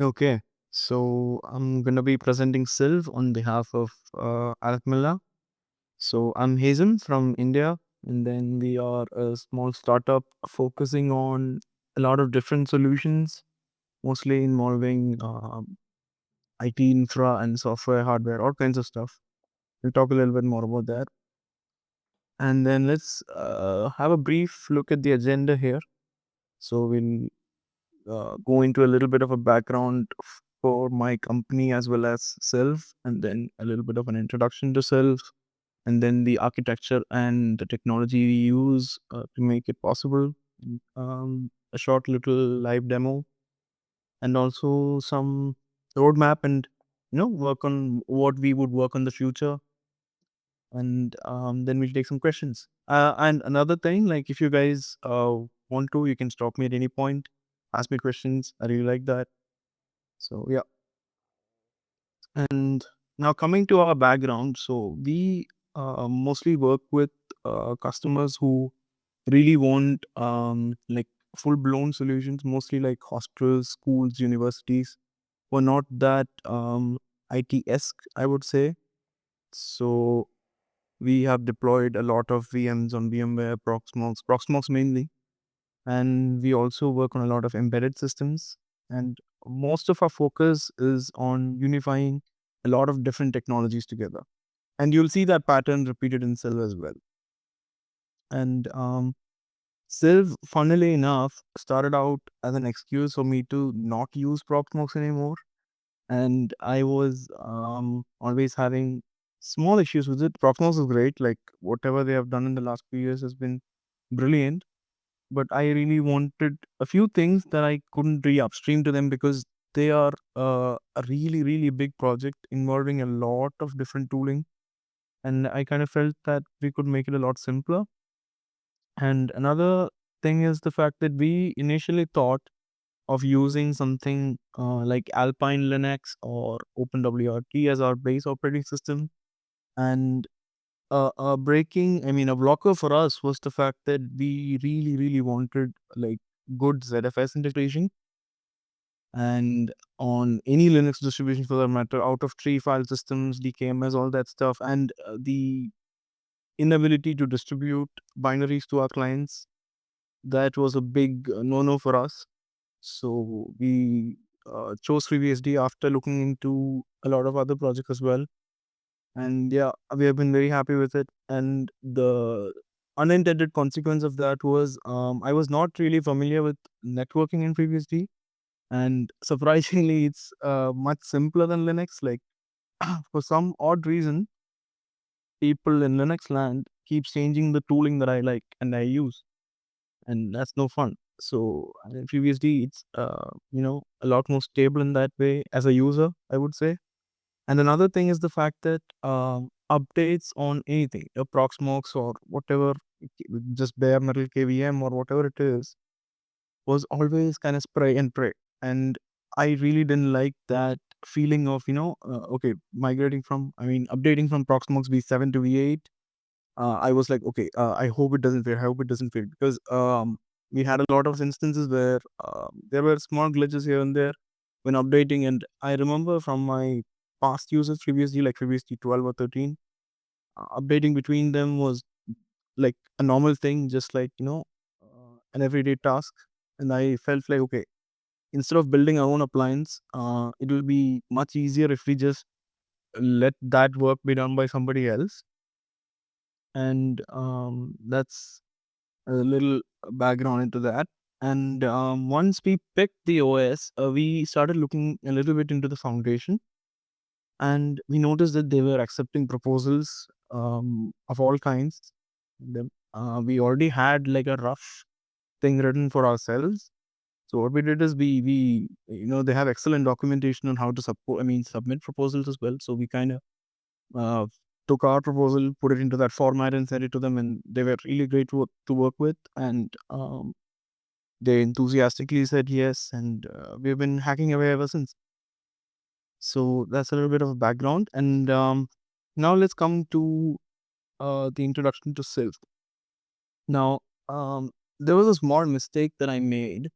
Okay, so I'm gonna be presenting Sylve on behalf of Alchemilla. So I'm Hazen from India, and then we are a small startup focusing on a lot of different solutions, mostly involving IT infra and software, hardware, all kinds of stuff. We'll talk a little bit more about that, and then let's have a brief look at the agenda here. So we'll go into a little bit of a background for my company as well as Sylve, and then a little bit of an introduction to Sylve, and then the architecture and the technology we use to make it possible. A short little live demo, and also some roadmap, and work on what we would work on the future, and then we'll take some questions. And another thing, like if you guys want to, you can stop me at any point, ask me questions. I really like that. So yeah. And now coming to our background, so we mostly work with customers who really want like full blown solutions, mostly like hospitals, schools, universities. We're not that IT-esque, I would say. So we have deployed a lot of VMs on VMware, Proxmox mainly, and we also work on a lot of embedded systems. And most of our focus is on unifying a lot of different technologies together. And you'll see that pattern repeated in Sylve as well. And Sylve, funnily enough, started out as an excuse for me to not use Proxmox anymore. And I was always having small issues with it. Proxmox is great. Like whatever they have done in the last few years has been brilliant. But I really wanted a few things that I couldn't re-upstream to them because they are a really, really big project involving a lot of different tooling. And I kind of felt that we could make it a lot simpler. And another thing is the fact that we initially thought of using something like Alpine Linux or OpenWRT as our base operating system. And a blocker for us was the fact that we really, really wanted like good ZFS integration. And on any Linux distribution for that matter, out of tree file systems, DKMS, all that stuff, and the inability to distribute binaries to our clients, that was a big no-no for us. So we chose FreeBSD after looking into a lot of other projects as well. And yeah, we have been very happy with it. And the unintended consequence of that was I was not really familiar with networking in FreeBSD. And surprisingly, it's much simpler than Linux. Like for some odd reason, people in Linux land keep changing the tooling that I like and I use, and that's no fun. So in FreeBSD, it's a lot more stable in that way as a user, I would say. And another thing is the fact that updates on anything, a Proxmox or whatever, just bare metal KVM or whatever it is, was always kind of spray and pray. And I really didn't like that feeling of, okay, updating from Proxmox V7 to V8. I was like, okay, I hope it doesn't fail. I hope it doesn't fail because we had a lot of instances where there were small glitches here and there when updating. And I remember from my past users previously, like previously 12 or 13, updating between them was like a normal thing, just like, an everyday task. And I felt like, okay, instead of building our own appliance, it will be much easier if we just let that work be done by somebody else. And that's a little background into that. And once we picked the OS, we started looking a little bit into the foundation, and we noticed that they were accepting proposals of all kinds. We already had like a rough thing written for ourselves. So what we did is we they have excellent documentation on how to submit proposals as well. So we kind of uh, took our proposal, put it into that format, and sent it to them, and they were really great to work with. And they enthusiastically said yes, and we've been hacking away ever since. So that's a little bit of a background. And now let's come to the introduction to Sylve. Now, there was a small mistake that I made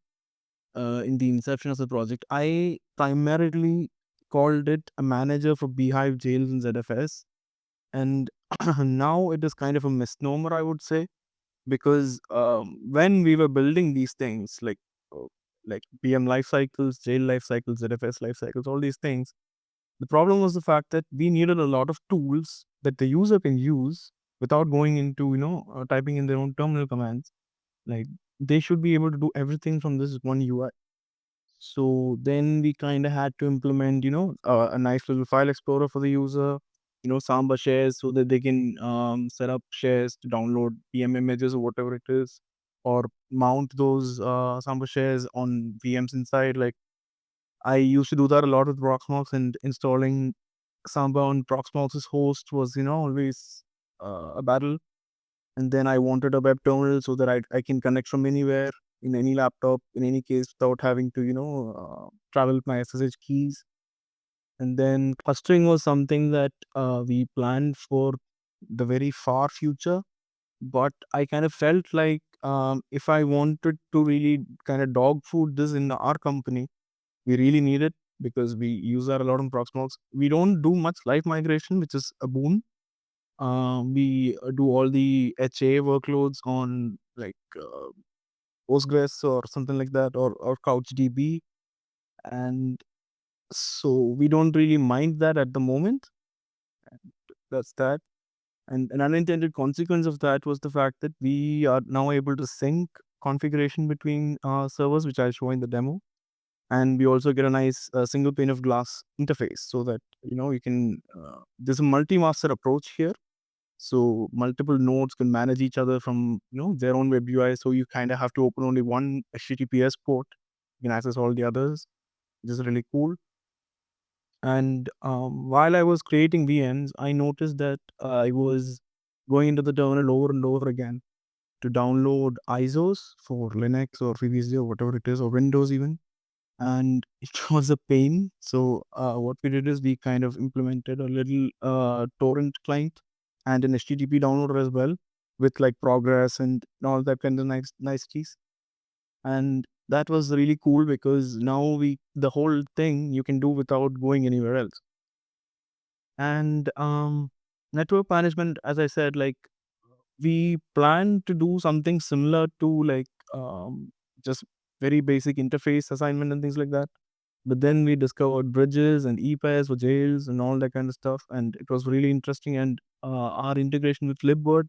in the inception of the project, I primarily called it a manager for Beehive jails in ZFS. And now it is kind of a misnomer, I would say, because when we were building these things like PM life cycles, jail life cycles, ZFS life cycles, all these things, the problem was the fact that we needed a lot of tools that the user can use without going into typing in their own terminal commands. Like, they should be able to do everything from this one UI. So then we kind of had to implement, a nice little file explorer for the user, Samba shares so that they can set up shares to download PM images or whatever it is, or mount those Samba shares on VMs inside. Like, I used to do that a lot with Proxmox, and installing Samba on Proxmox's host was, always a battle. And then I wanted a web terminal so that I can connect from anywhere in any laptop, in any case, without having to, travel with my SSH keys. And then clustering was something that we planned for the very far future. But I kind of felt like if I wanted to really kind of dog food this in our company, we really need it because we use that a lot on Proxmox. We don't do much live migration, which is a boon. We do all the HA workloads on Postgres or something like that, or CouchDB, and so we don't really mind that at the moment. And that's that. And an unintended consequence of that was the fact that we are now able to sync configuration between servers, which I'll show in the demo. And we also get a nice single pane of glass interface so that you can. There's a multi-master approach here. So multiple nodes can manage each other from their own web UI. So you kind of have to open only one HTTPS port. You can access all the others, which is really cool. And while I was creating VMs, I noticed that I was going into the terminal over and over again to download ISOs for Linux or FreeBSD or whatever it is, or Windows even. And it was a pain. So what we did is we kind of implemented a little torrent client and an HTTP downloader as well, with like progress and all that kind of nice keys. And that was really cool because now the whole thing you can do without going anywhere else. And network management, as I said, like, we plan to do something similar to just very basic interface assignment and things like that. But then we discovered bridges and e-pairs for jails and all that kind of stuff, and it was really interesting. And our integration with libvirt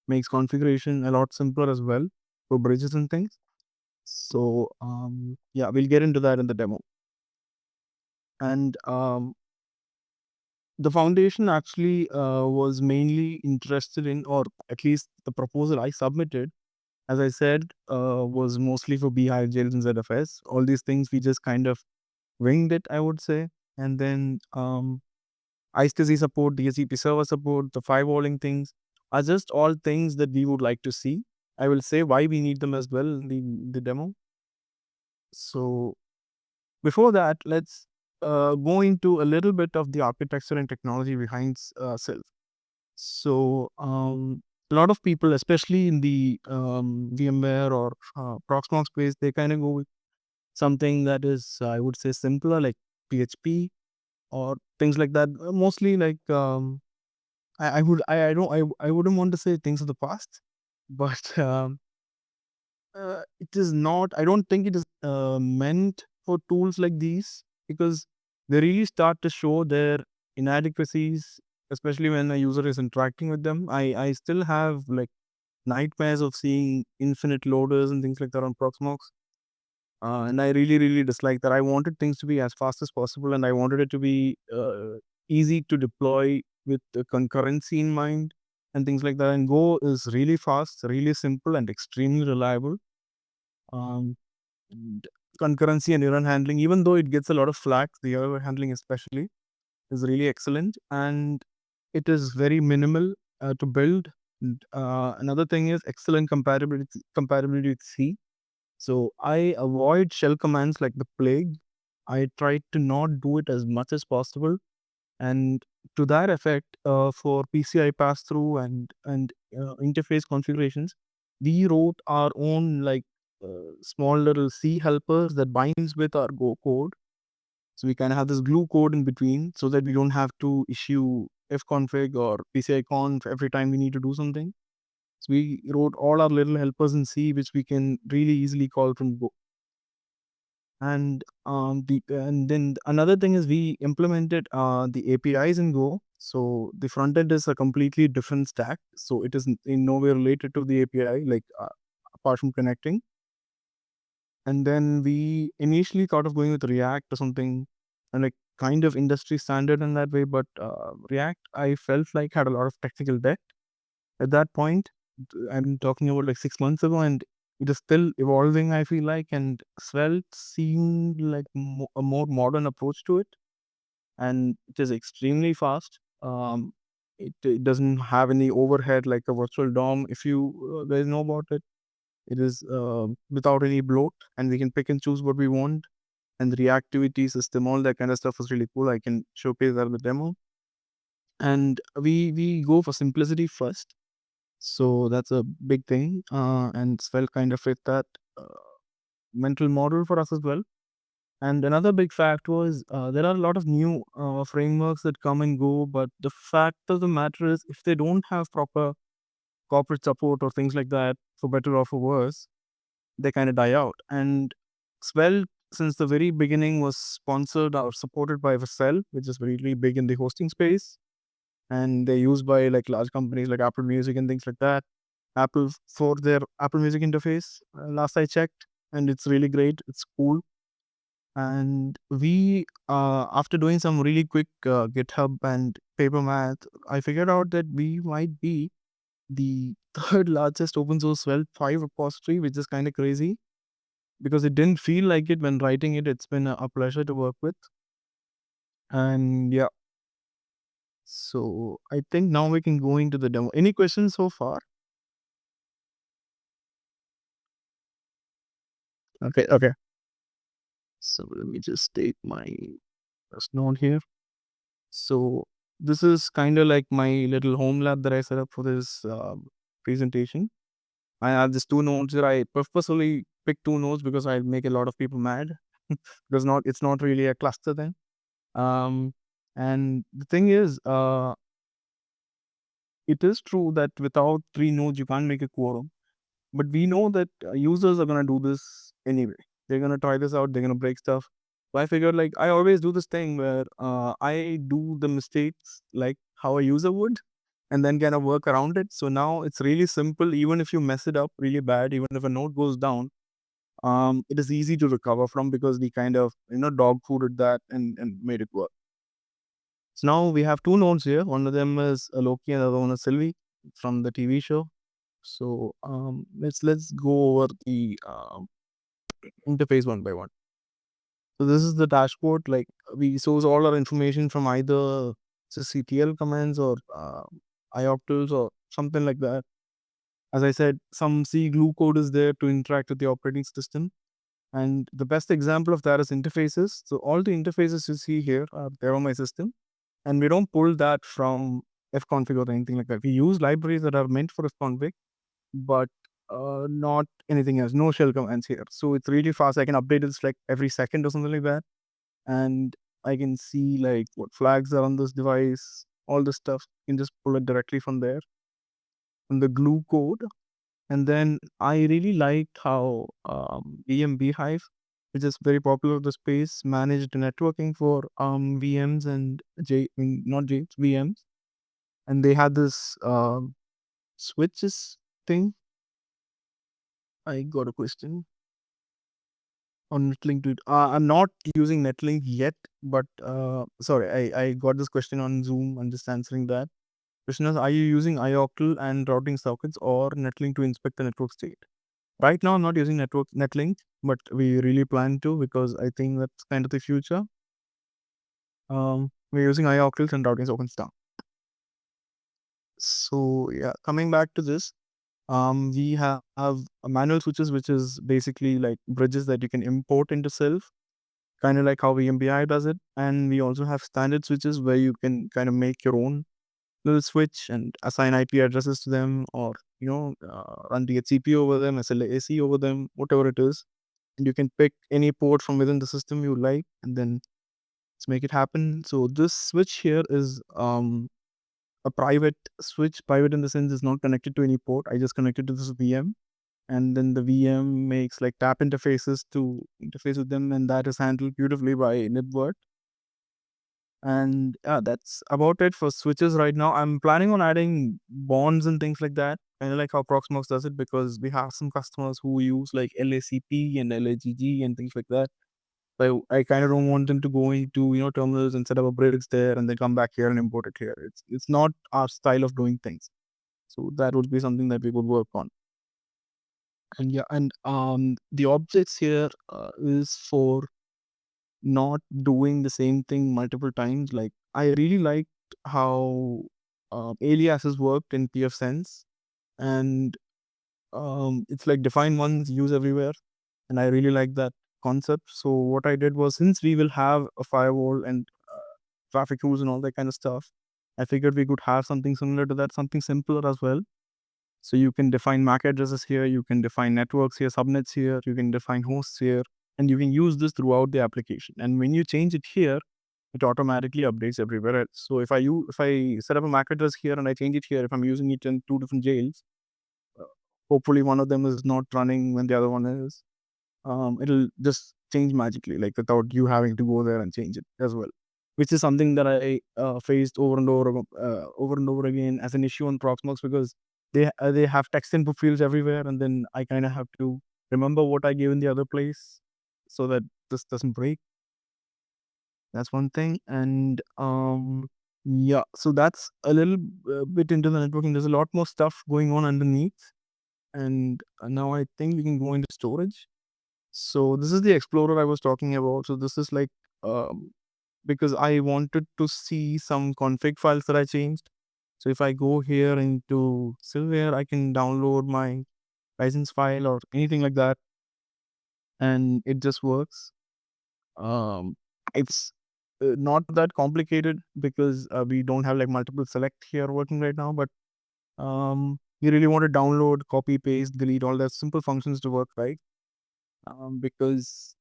makes configuration a lot simpler as well for bridges and things. So yeah, we'll get into that in the demo. And the foundation actually was mainly interested in, or at least the proposal I submitted, as I said, was mostly for Beehive jails and ZFS. All these things we just kind of winged it, I would say. And then iSCSI support, DHCP server support, the firewalling things are just all things that we would like to see. I will say why we need them as well in the demo. So before that, let's go into a little bit of the architecture and technology behind Sylve. So a lot of people, especially in the VMware or Proxmox space, they kind of go with something that is, I would say, simpler, like PHP or things like that. Mostly like I would I don't I wouldn't want to say things of the past, but it is not. I don't think it is meant for tools like these, because they really start to show their inadequacies, especially when a user is interacting with them. I still have like nightmares of seeing infinite loaders and things like that on Proxmox. And I really, really dislike that. I wanted things to be as fast as possible, and I wanted it to be easy to deploy with the concurrency in mind and things like that. And Go is really fast, really simple, and extremely reliable. Um, and concurrency and error handling, even though it gets a lot of flack, the error handling especially is really excellent, and it is very minimal to build. And, another thing is excellent compatibility with C. So I avoid shell commands like the plague. I try to not do it as much as possible. And to that effect, for PCI pass through and interface configurations, we wrote our own like small little C helpers that binds with our Go code. So we kind of have this glue code in between so that we don't have to issue fconfig or PCI-conf every time we need to do something. So we wrote all our little helpers in C, which we can really easily call from Go. And then another thing is we implemented the APIs in Go. So the front end is a completely different stack. So it is in no way related to the API, like apart from connecting. And then we initially thought of going with React or something, and like kind of industry standard in that way. But React, I felt like had a lot of technical debt at that point. I'm talking about like 6 months ago, and it is still evolving, I feel like. And Svelte seemed like a more modern approach to it, and it is extremely fast. It doesn't have any overhead like a virtual DOM. If you guys know about it, it is without any bloat, and we can pick and choose what we want. And the reactivity system, all that kind of stuff is really cool. I can showcase that in the demo. And we go for simplicity first. So that's a big thing. And Svelte kind of fit that mental model for us as well. And another big fact was there are a lot of new frameworks that come and go, but the fact of the matter is if they don't have proper corporate support or things like that, for better or for worse, they kind of die out. And Svelte, since the very beginning, was sponsored or supported by Vercel, which is really big in the hosting space. And they're used by like large companies like Apple Music and things like that. Apple for their Apple Music interface, last I checked, and it's really great. It's cool. And we, after doing some really quick GitHub and paper math, I figured out that we might be the third largest open source Svelte 5 repository, which is kind of crazy because it didn't feel like it when writing it. It's been a pleasure to work with. And yeah, so I think now we can go into the demo. Any questions so far? Okay. So let me just take my first note here. So this is kind of like my little home lab that I set up for this presentation. I have these two nodes here. I purposely picked two nodes because I make a lot of people mad because it's not really a cluster then. And the thing is, it is true that without three nodes you can't make a quorum. But we know that users are gonna do this anyway. They're gonna try this out. They're gonna break stuff. So I figured like I always do this thing where I do the mistakes like how a user would, and then kind of work around it. So now it's really simple. Even if you mess it up really bad, even if a node goes down, it is easy to recover from because we kind of dog fooded that and made it work. So now we have two nodes here. One of them is Loki, and the other one is Sylve from the TV show. So let's go over the interface one by one. So this is the dashboard. Like we source all our information from either CTL commands or ioctls or something like that. As I said, some C glue code is there to interact with the operating system. And the best example of that is interfaces. So all the interfaces you see here are there on my system. And we don't pull that from fconfig or anything like that. We use libraries that are meant for fconfig, but not anything else. No shell commands here. So it's really fast. I can update this like every second or something like that. And I can see like what flags are on this device, all this stuff. You can just pull it directly from there, from the glue code. And then I really liked how VM Beehive, which is very popular in the space, managed networking for VMs and not VMs. And they had this switches thing. I got a question on Netlink to it. I'm not using Netlink yet, but sorry, I got this question on Zoom. I'm just answering that. Question is, are you using ioctl and routing sockets or Netlink to inspect the network state? Right now, I'm not using Netlink, but we really plan to because I think that's kind of the future. We're using ioctls and routing sockets now. So yeah, coming back to this, we have manual switches, which is basically like bridges that you can import into Sylve, kind of like how VMBI does it. And we also have standard switches where you can kind of make your own little switch and assign IP addresses to them or run DHCP over them, SLAC over them, whatever it is. And you can pick any port from within the system you like, and then let's make it happen. So this switch here is a private switch. Private in the sense is not connected to any port. I just connected to this VM, and then the VM makes like tap interfaces to interface with them, and that is handled beautifully by NibWord. And yeah, that's about it for switches right now. I'm planning on adding bonds and things like that, kind of like how Proxmox does it, because we have some customers who use like LACP and LAGG and things like that. So I kind of don't want them to go into terminals and set up a bridge there and then come back here and import it here. It's not our style of doing things. So that would be something that we would work on. And yeah, and the objects here is for not doing the same thing multiple times. Like I really liked how aliases worked in pfSense, and it's like define once, use everywhere, and I really like that concept. So what I did was, since we will have a firewall and traffic rules and all that kind of stuff, I figured we could have something similar to that, something simpler as well. So you can define MAC addresses here, you can define networks here, subnets here, you can define hosts here, and you can use this throughout the application. And when you change it here, it automatically updates everywhere else. So if I set up a MAC address here and I change it here, if I'm using it in two different jails, uh, hopefully one of them is not running when the other one is. It'll just change magically, like without you having to go there and change it as well. Which is something that I faced over and over again as an issue on Proxmox, because they have text input fields everywhere, and then I kind of have to remember what I gave in the other place so that this doesn't break. That's one thing. And yeah, so that's a little bit into the networking. There's a lot more stuff going on underneath, and now I think we can go into storage. So this is the Explorer I was talking about. So this is like because I wanted to see some config files that I changed. So if I go here into Sylve, I can download my license file or anything like that, and it just works. It's not that complicated because we don't have like multiple select here working right now, but you really want to download, copy, paste, delete, all that simple functions to work, right? Because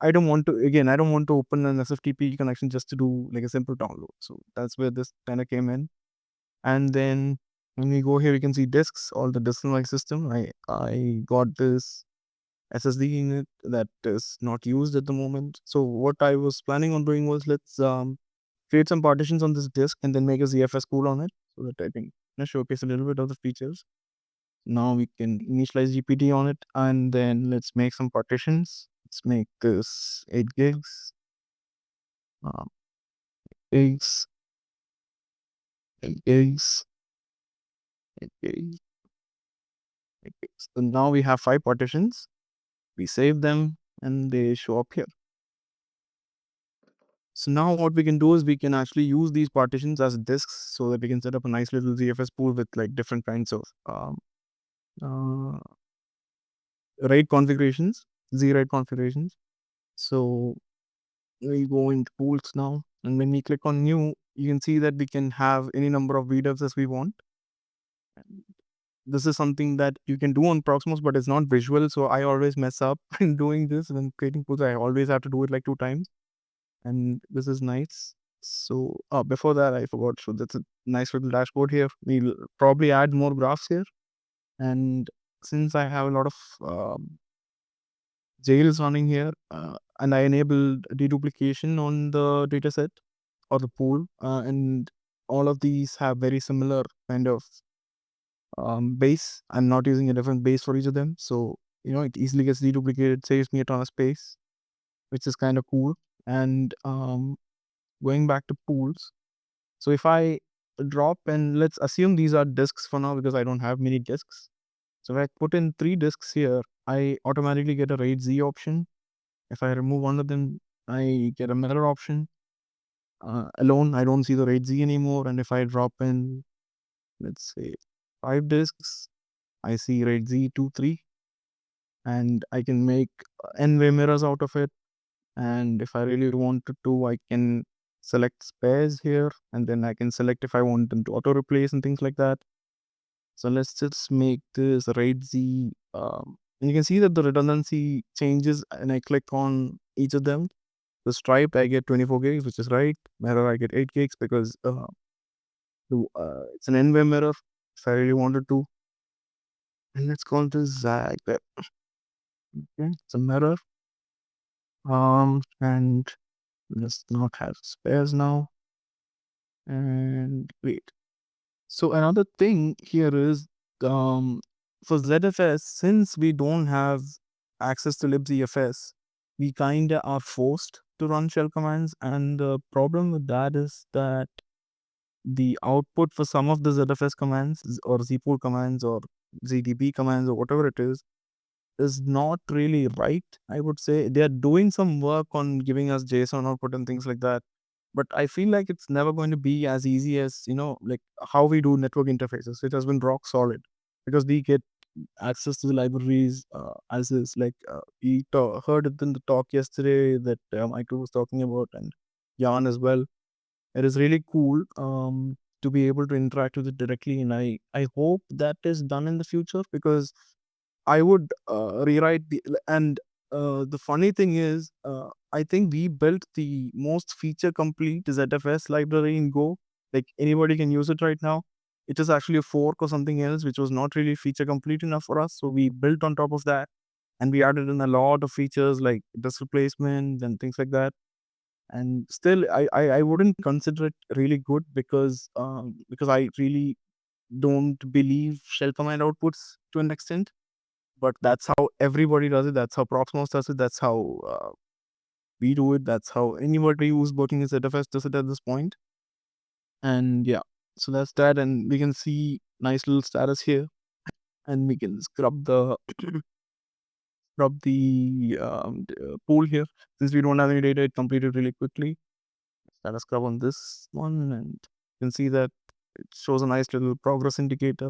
I don't want to, again, I don't want to open an SFTP connection just to do like a simple download. So that's where this kind of came in. And then when we go here, you can see disks, all the disks in my system. I got this SSD unit that is not used at the moment. So what I was planning on doing was, let's create some partitions on this disk and then make a ZFS pool on it so that I can showcase a little bit of the features. Now we can initialize GPT on it, and then let's make some partitions. Let's make this 8 gigs, um, gigs, 8 gigs, 8 gigs, 8 gigs. So now we have 5 partitions. We save them and they show up here. So now what we can do is we can actually use these partitions as disks so that we can set up a nice little ZFS pool with like different kinds of uh, RAID configurations, Z-RAID configurations. So we go into pools now, and when we click on new, you can see that we can have any number of VDEVs as we want. This is something that you can do on Proxmox, but it's not visual, so I always mess up in doing this. When creating pools, I always have to do it like 2 times, and this is nice. So before that, I forgot. So that's a nice little dashboard here. We'll probably add more graphs here, and since I have a lot of jails running here, and I enabled deduplication on the dataset or the pool, and all of these have very similar kind of base. I'm not using a different base for each of them, so it easily gets deduplicated, saves me a ton of space, which is kind of cool. And going back to pools, so if I drop, and let's assume these are disks for now because I don't have many disks. So if I put in 3 disks here, I automatically get a RAID Z option. If I remove one of them, I get a mirror option. Alone, I don't see the RAID Z anymore. And if I drop in, let's say 5 disks, I see RAID Z 2, 3, and I can make n-way mirrors out of it. And if I really wanted to, I can select spares here, and then I can select if I want them to auto replace and things like that. So let's just make this RAID Z. And you can see that the redundancy changes, and I click on each of them. The stripe, I get 24 gigs, which is right. Mirror, I get 8 gigs because it's an NVMe mirror. If I really wanted to. And let's call this Zag. Okay, it's a mirror. And let's not have spares now. And wait. So another thing here is, um, for ZFS, since we don't have access to libzfs, we kind of are forced to run shell commands. And the problem with that is that the output for some of the ZFS commands or zpool commands or zdb commands or whatever it is not really right. I would say they are doing some work on giving us JSON output and things like that, but I feel like it's never going to be as easy as, like how we do network interfaces. It has been rock solid because we get access to the libraries as is. Like heard it in the talk yesterday that Michael was talking about, and Jan as well. It is really cool to be able to interact with it directly, and I hope that is done in the future, because I would rewrite the funny thing is, I think we built the most feature complete ZFS library in Go. Like anybody can use it right now. It is actually a fork or something else, which was not really feature complete enough for us. So we built on top of that, and we added in a lot of features like disk replacement and things like that. And still, I wouldn't consider it really good because I really don't believe shell command outputs to an extent, but that's how everybody does it. That's how Proxmox does it. That's how we do it. That's how anybody who's working in ZFS does it at this point. And yeah, so that's that. And we can see nice little status here, and we can scrub the pool here. Since we don't have any data, it completed really quickly. Status scrub on this one, and you can see that it shows a nice little progress indicator.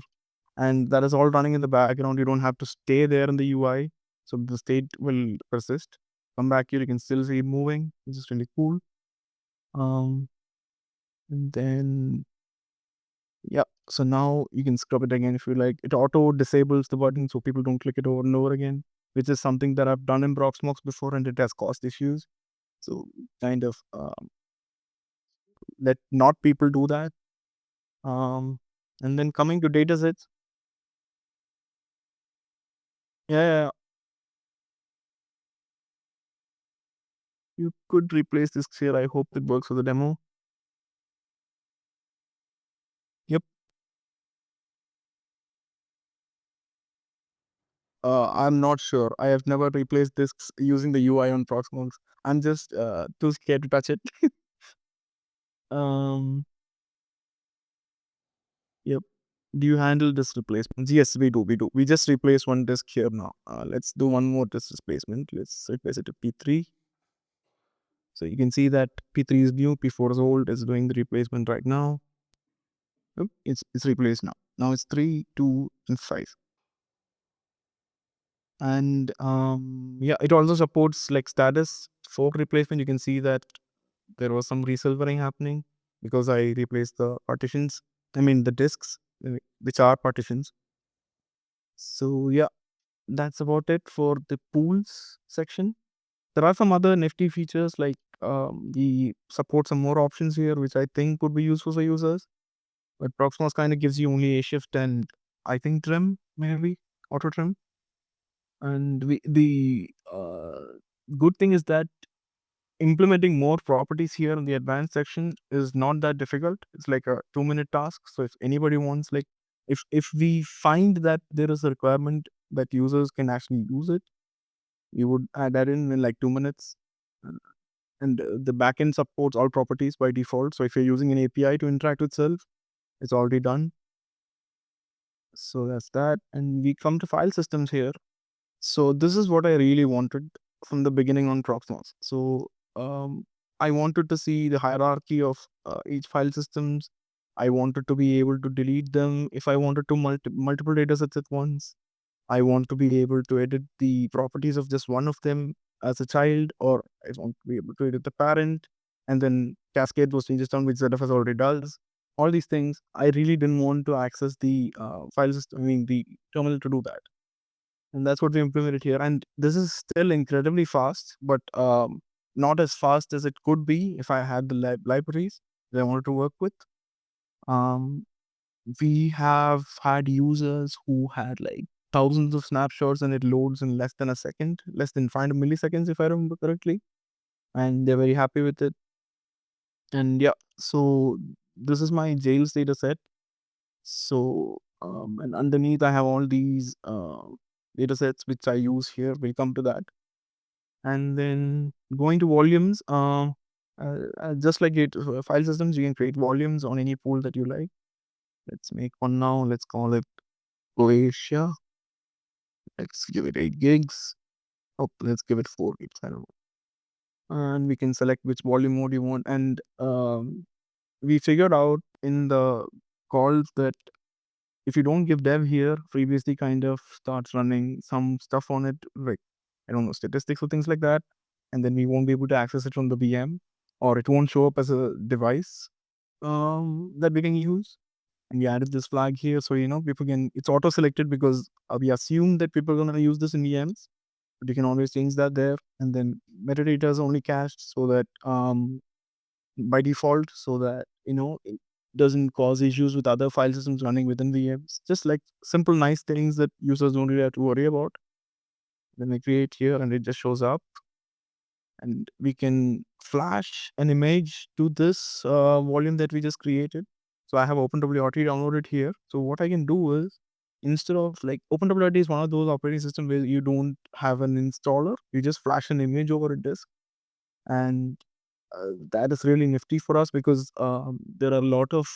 And that is all running in the background. You don't have to stay there in the UI, so the state will persist. Come back here, you can still see it moving, which is really cool. And then yeah, so now you can scrub it again if you like. It auto disables the button so people don't click it over and over again, which is something that I've done in Proxmox before, and it has caused issues. So kind of let not people do that. And then coming to datasets, yeah, you could replace this here. I hope it works for the demo. Yep. I'm not sure. I have never replaced disks using the UI on Proxmox. I'm just too scared to touch it. um, yep. Do you handle disk replacements? Yes, we do. We do. We just replaced one disk here now. Let's do one more disk replacement. Let's replace it to P3. So you can see that P3 is new, P4 is old. It's doing the replacement right now. Yep, it's replaced now. Now it's 3, 2, and 5. And yeah, it also supports like status fork replacement. You can see that there was some resilvering happening because I replaced the partitions. I mean the disks, which are partitions. So yeah, that's about it for the pools section. There are some other nifty features like we support some more options here, which I think would be useful for users. But Proxmox kind of gives you only a shift and I think trim, maybe auto trim. And good thing is that implementing more properties here in the advanced section is not that difficult. It's like a 2-minute task. So if anybody wants, like, if we find that there is a requirement that users can actually use it, we would add that in like 2 minutes. Uh, And the backend supports all properties by default. So if you're using an API to interact with Sylve, it's already done. So that's that. And we come to file systems here. So this is what I really wanted from the beginning on Proxmox. So I wanted to see the hierarchy of each file systems. I wanted to be able to delete them if I wanted to multiple datasets at once. I want to be able to edit the properties of just one of them as a child, or I want to be able to edit the parent and then cascade those changes down, which ZFS already does. all these things. I really didn't want to access the file system, I mean the terminal to do that. And that's what we implemented here. And this is still incredibly fast, but not as fast as it could be if I had the libraries that I wanted to work with. Um, we have had users who had like thousands of snapshots and it loads in less than a second, less than 500 milliseconds, if I remember correctly. And they're very happy with it. And yeah, so this is my jails data set. So, and underneath I have all these data sets which I use here. We'll come to that. And then going to volumes, just like it file systems, you can create volumes on any pool that you like. Let's make one now. Let's call it Glacier. Let's give it 8 gigs. Oh, let's give it 4 gigs. I don't know. And we can select which volume mode you want. And we figured out in the calls that if you don't give dev here, FreeBSD kind of starts running some stuff on it, like, I don't know, statistics or things like that. And then we won't be able to access it from the VM, or it won't show up as a device that we can use. And we added this flag here. So, people can, it's auto selected because we assume that people are going to use this in VMs, but you can always change that there. And then metadata is only cached so that by default, so that, it doesn't cause issues with other file systems running within VMs. Just like simple, nice things that users don't really have to worry about. Then we create here and it just shows up. And we can flash an image to this volume that we just created. So I have OpenWRT downloaded here. So what I can do is, instead of like, OpenWRT is one of those operating systems where you don't have an installer, you just flash an image over a disk. And that is really nifty for us because there are a lot of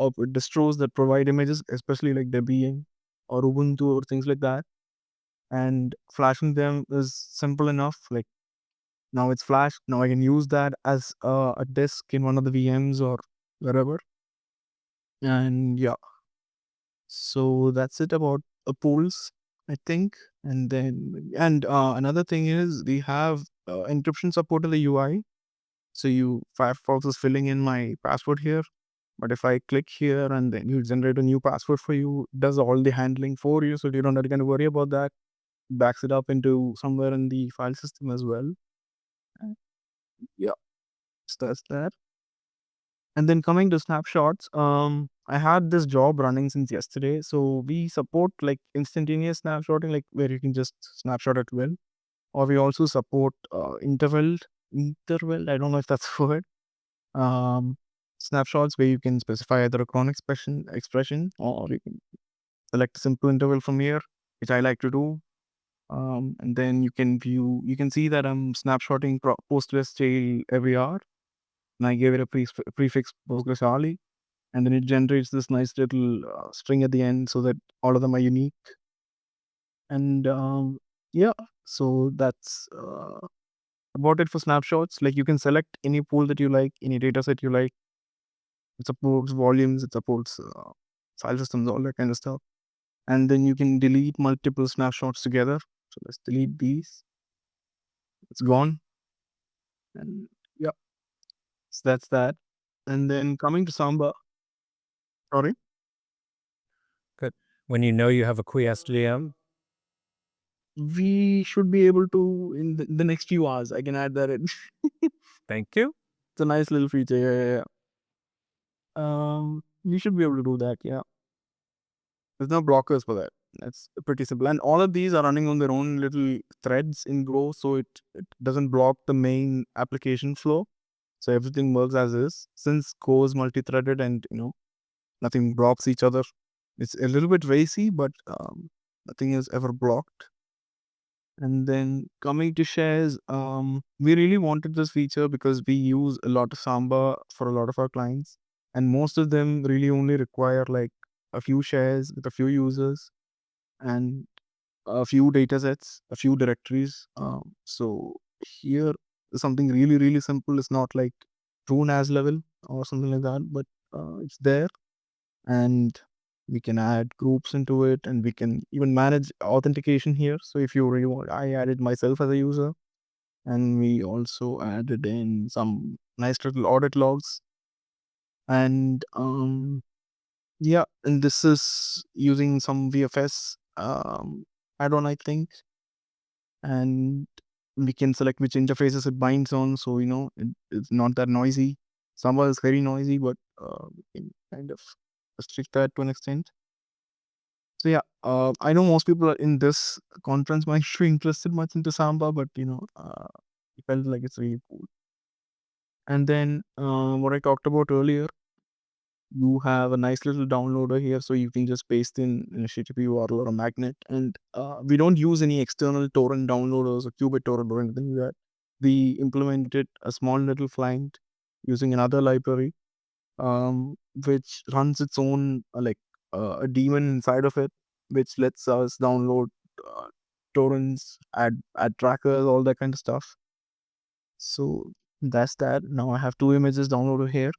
distros that provide images, especially like Debian or Ubuntu or things like that. And flashing them is simple enough. Like, now it's flashed. Now I can use that as a disk in one of the VMs or wherever. And yeah, so that's it about pools, I think. And then, and another thing is we have encryption support in the UI. So Firefox is filling in my password here. But if I click here and then you generate a new password for you, it does all the handling for you. So you don't have to worry about that. Backs it up into somewhere in the file system as well. Yeah, so that's that. And then coming to snapshots, I had this job running since yesterday. So we support like instantaneous snapshotting, like where you can just snapshot at will. Or we also support interval. I don't know if that's a word. Um, snapshots where you can specify either a cron expression, or you can select a simple interval from here, which I like to do. And then you can see that I'm snapshotting PostgreSQL every hour. And I gave it a prefix Postgres hourly. And then it generates this nice little string at the end so that all of them are unique. And yeah, so that's about it for snapshots. Like, you can select any pool that you like, any data set you like. It supports volumes, it supports file systems, all that kind of stuff. And then you can delete multiple snapshots together. So let's delete these. It's gone. And yeah, so that's that. And then coming to Samba. Sorry. Good. When you know you have a QSDM, We should be able to, in the next few hours, I can add that in. thank you. It's a nice little feature. Yeah. We should be able to do that. Yeah. There's no blockers for that. That's pretty simple. And all of these are running on their own little threads in Go, so it doesn't block the main application flow. So everything works as is. Since Go is multi-threaded and nothing blocks each other, it's a little bit racy, but nothing is ever blocked. And then coming to shares, we really wanted this feature because we use a lot of Samba for a lot of our clients, and most of them really only require like a few shares with a few users and a few data sets, a few directories. So here is something really, really simple. It's not like true NAS level or something like that, but it's there, and we can add groups into it, and we can even manage authentication here. So if you really want, I added myself as a user, and we also added in some nice little audit logs. And yeah, and this is using some VFS add-on, I think. And we can select which interfaces it binds on, so it's not that noisy. Samba is very noisy, but we can kind of restrict that to an extent. So yeah, I know most people are in this conference might be interested much into Samba, but it felt like it's really cool. And then what I talked about earlier, you have a nice little downloader here, so you can just paste in an HTTP URL or a magnet. And we don't use any external torrent downloaders or qBittorrent or anything like that. We implemented a small little client using another library, which runs its own a daemon inside of it, which lets us download uh, torrents, add trackers, all that kind of stuff. So that's that. Now I have two images downloaded here,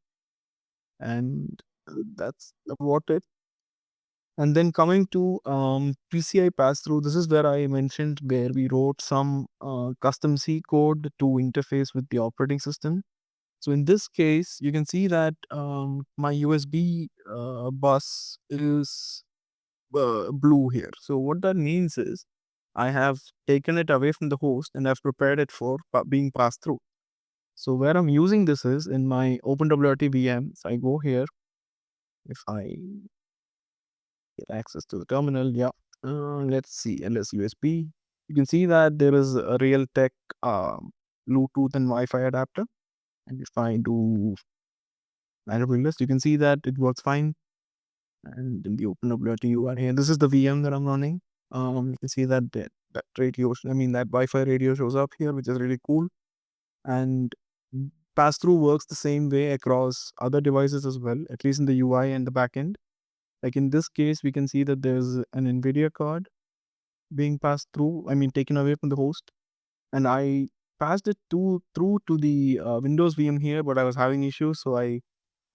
and that's about it. And then coming to PCI pass-through, this is where I mentioned where we wrote some custom C code to interface with the operating system. So in this case, you can see that my USB bus is blue here. So what that means is I have taken it away from the host and I've prepared it for being passed through. So where I'm using this is in my OpenWRT VM. So I go here. If I get access to the terminal, yeah. Let's see, LS USB. You can see that there is a Realtek Bluetooth and Wi-Fi adapter. And if I do manual list, you can see that it works fine. And in the OpenWRT UI here, this is the VM that I'm running. You can see that that radio, that Wi-Fi radio shows up here, which is really cool. And pass-through works the same way across other devices as well, at least in the UI and the backend. Like in this case, we can see that there's an NVIDIA card being passed through, taken away from the host. And I passed it through to the Windows VM here, but I was having issues, so I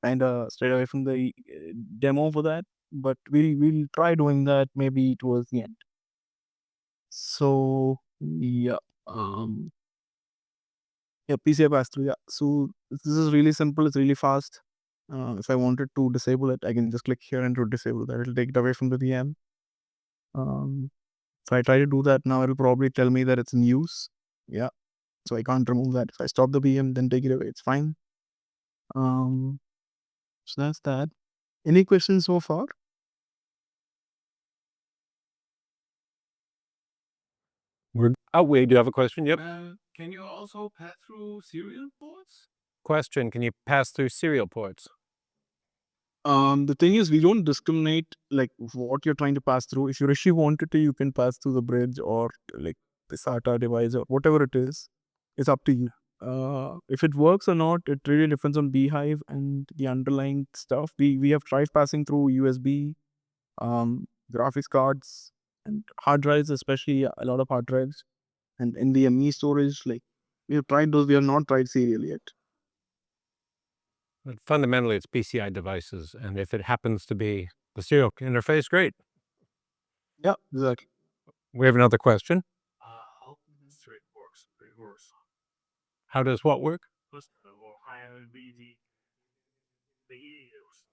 kind of strayed away from the demo for that. But we'll try doing that maybe towards the end. So yeah, PCI pass through. Yeah, so this is really simple. It's really fast. If I wanted to disable it, I can just click here and to disable that. It'll take it away from the VM. If I try to do that now, it'll probably tell me that it's in use. Yeah, so I can't remove that. If I stop the VM, then take it away, it's fine. So that's that. Any questions so far? We do have a question. Yep. Can you also pass through serial ports? Question: can you pass through serial ports? The thing is, we don't discriminate like what you're trying to pass through. If you actually wanted to, you can pass through the bridge or like the SATA device or whatever it is. It's up to you. If it works or not, it really depends on Beehive and the underlying stuff. We have tried passing through USB, graphics cards, and hard drives, especially a lot of hard drives, and NVMe storage. Like we have tried those. We have not tried serial yet. But fundamentally, it's PCI devices, and if it happens to be the serial interface, great. Yeah, exactly. We have another question. How straight works? It works. How does what work?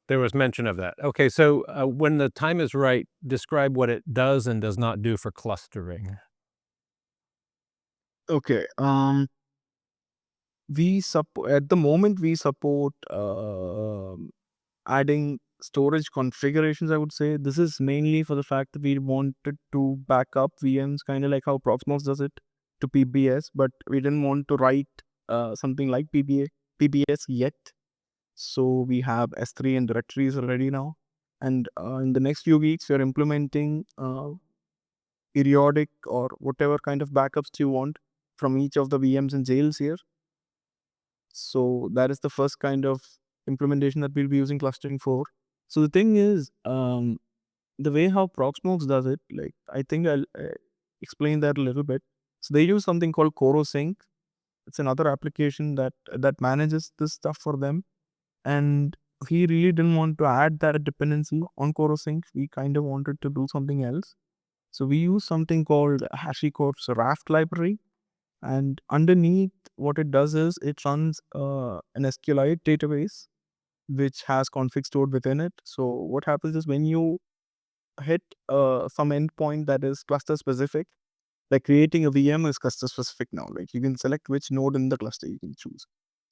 There was mention of that. Okay, so when the time is right, describe what it does and does not do for clustering. Okay. We support at the moment we support adding storage configurations. I would say this is mainly for the fact that we wanted to back up VMs, kind of like how Proxmox does it to PBS, but we didn't want to write something like PBS yet. So we have S3 and directories already now, and in the next few weeks we are implementing periodic or whatever kind of backups you want from each of the VMs and jails here. So that is the first kind of implementation that we'll be using clustering for. So the thing is, the way how Proxmox does it, like I think I'll explain that a little bit. So they use something called CoroSync. It's another application that manages this stuff for them, and we really didn't want to add that dependency on CoroSync. We kind of wanted to do something else. So we use something called HashiCorp's Raft library, and underneath what it does is it runs an SQLite database which has config stored within it. So what happens is when you hit some endpoint that is cluster specific, like creating a VM is cluster specific now. Like you can select which node in the cluster you can choose.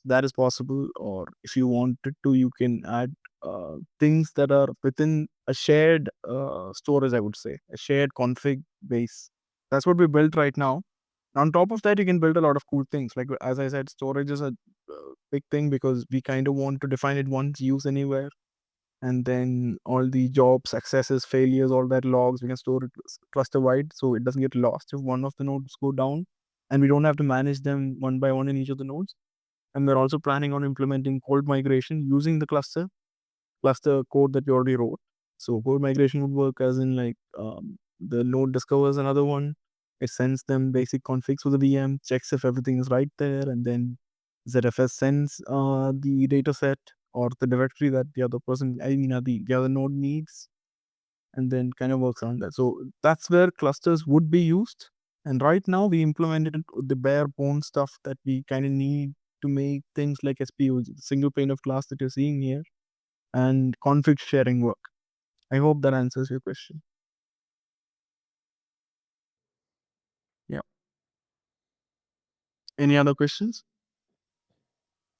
That is possible. Or if you wanted to, you can add things that are within a shared storage, I would say, a shared config base. That's what we built right now. On top of that, you can build a lot of cool things. Like as I said, storage is a big thing because we kind of want to define it once, use anywhere, and then all the jobs, successes, failures, all that logs, we can store it cluster wide so it doesn't get lost if one of the nodes go down, and we don't have to manage them one by one in each of the nodes. And we're also planning on implementing cold migration using the cluster code that you already wrote. So code migration would work as in like the node discovers another one, it sends them basic configs for the VM, checks if everything is right there, and then ZFS sends the data set or the directory that the other person, the other node needs, and then kind of works on that. So that's where clusters would be used. And right now we implemented the bare bones stuff that we kind of need to make things like SPO, single pane of glass that you're seeing here, and config sharing work. I hope that answers your question. Yeah. Any other questions?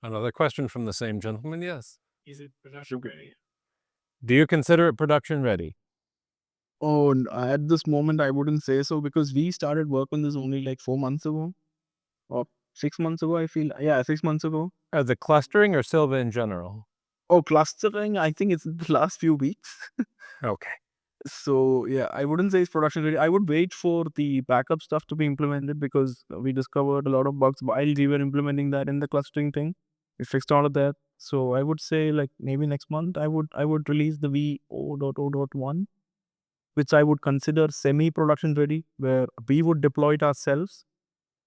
Another question from the same gentleman. Yes. Is it production ready? Do you consider it production ready? Oh, at this moment, I wouldn't say so because we started work on this only like 4 months ago or 6 months ago, I feel. Yeah, 6 months ago. The clustering or Sylve in general? Oh, clustering, I think it's the last few weeks. Okay. So, yeah, I wouldn't say it's production ready. I would wait for the backup stuff to be implemented because we discovered a lot of bugs while we were implementing that in the clustering thing. We fixed all of that. So, I would say like maybe next month I would release the V0.0.1, which I would consider semi-production ready, where we would deploy it ourselves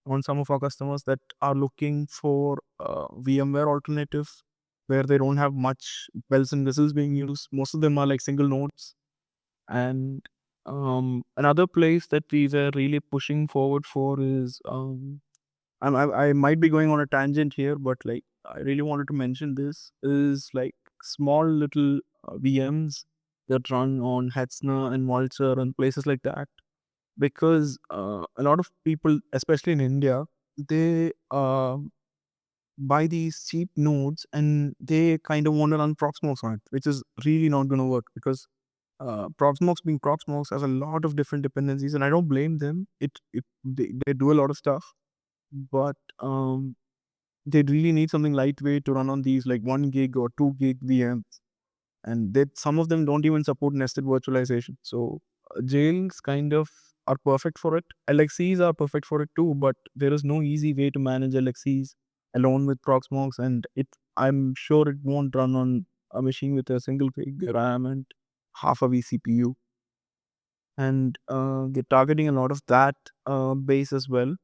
on some of our customers that are looking for VMware alternatives where they don't have much bells and whistles being used. Most of them are like single nodes. And another place that we were really pushing forward for is I might be going on a tangent here, but like I really wanted to mention this is like small little VMs that run on Hetzner and Vultr and places like that, because a lot of people, especially in India, they buy these cheap nodes and they kind of want to run Proxmox on it, which is really not going to work because Proxmox being Proxmox has a lot of different dependencies, and I don't blame them. They do a lot of stuff, but they really need something lightweight to run on these like 1 gig or 2 gig VMs, and that some of them don't even support nested virtualization. So jails kind of are perfect for it. LXCs are perfect for it too, but there is no easy way to manage LXCs alone with Proxmox, and I'm sure it won't run on a machine with a single gig RAM and half a vCPU. And they're targeting a lot of that base as well.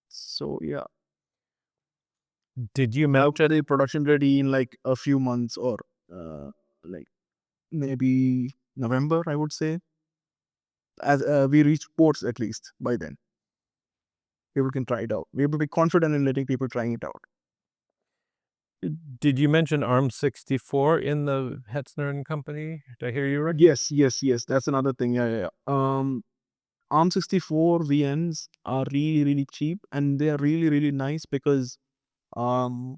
So yeah, Did you I hope mention that they production ready in like a few months or like maybe November, I would say. As we reach ports at least by then, people can try it out. We will be confident in letting people trying it out. did you mention ARM64 in the Hetzner and Company? Did I hear you right? Yes. That's another thing. Yeah. ARM64 VMs are really, really cheap, and they are really, really nice because um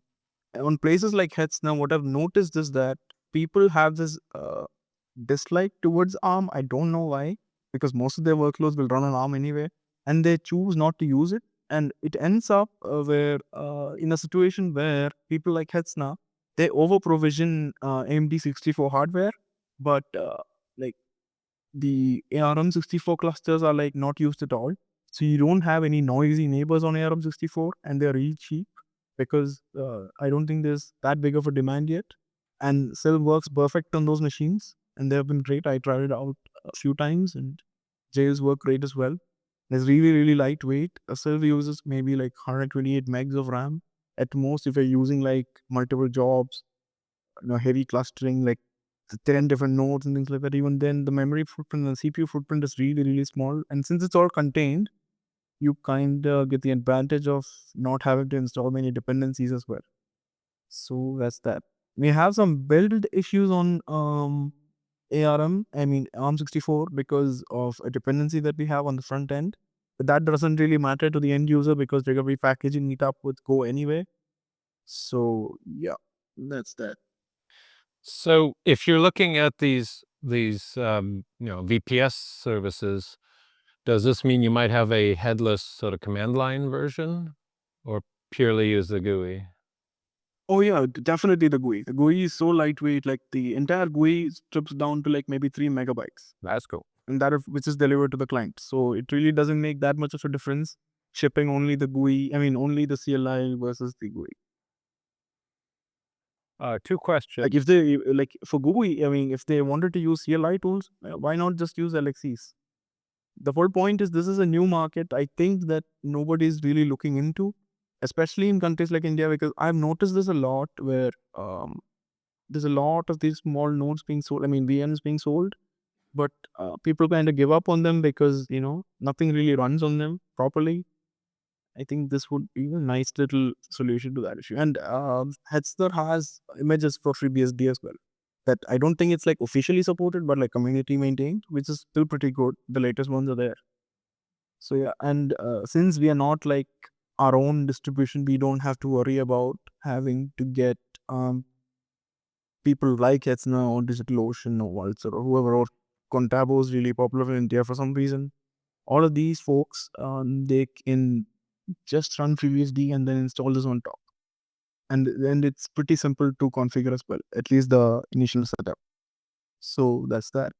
on places like Hetzner, what I've noticed is that people have this dislike towards ARM. I don't know why, because most of their workloads will run on ARM anyway, and they choose not to use it. And it ends up where in a situation where people like Hetzner, they over provision AMD 64 hardware, but like the ARM64 clusters are like not used at all. So you don't have any noisy neighbors on ARM64, and they're really cheap because I don't think there's that big of a demand yet. And Sylve works perfect on those machines, and they have been great. I tried it out a few times, and jails work great as well. It's really, really lightweight. A Sylve uses maybe like 128 megs of RAM at most if you're using like multiple jobs, heavy clustering, like 10 different nodes and things like that. Even then, the memory footprint and CPU footprint is really, really small. And since it's all contained, you kind of get the advantage of not having to install many dependencies as well. So that's that. We have some build issues on ARM64, because of a dependency that we have on the front end. But that doesn't really matter to the end user because they're gonna be packaging it up with Go anyway. So yeah, that's that. So if you're looking at these VPS services, does this mean you might have a headless sort of command line version, or purely use the GUI? Oh yeah, definitely the GUI. The GUI is so lightweight, like the entire GUI strips down to like maybe 3 MB. That's cool. And which is delivered to the client. So it really doesn't make that much of a difference shipping only the GUI, only the CLI versus the GUI. Two questions. Like if they like for GUI, if they wanted to use CLI tools, why not just use LXCs? The whole point is this is a new market. I think that nobody is really looking into, especially in countries like India, because I've noticed this a lot where there's a lot of these small nodes being sold. VMs being sold, but people kind of give up on them because nothing really runs on them properly. I think this would be a nice little solution to that issue. And Hetzner has images for FreeBSD as well. That I don't think it's like officially supported, but like community maintained, which is still pretty good. The latest ones are there. So yeah, and since we are not like our own distribution, we don't have to worry about having to get people like Hetzner or DigitalOcean or Waltz or whoever, or Contabo is really popular in India for some reason. All of these folks, they can just run FreeBSD and then install this on top. And it's pretty simple to configure as well, at least the initial setup. So that's that.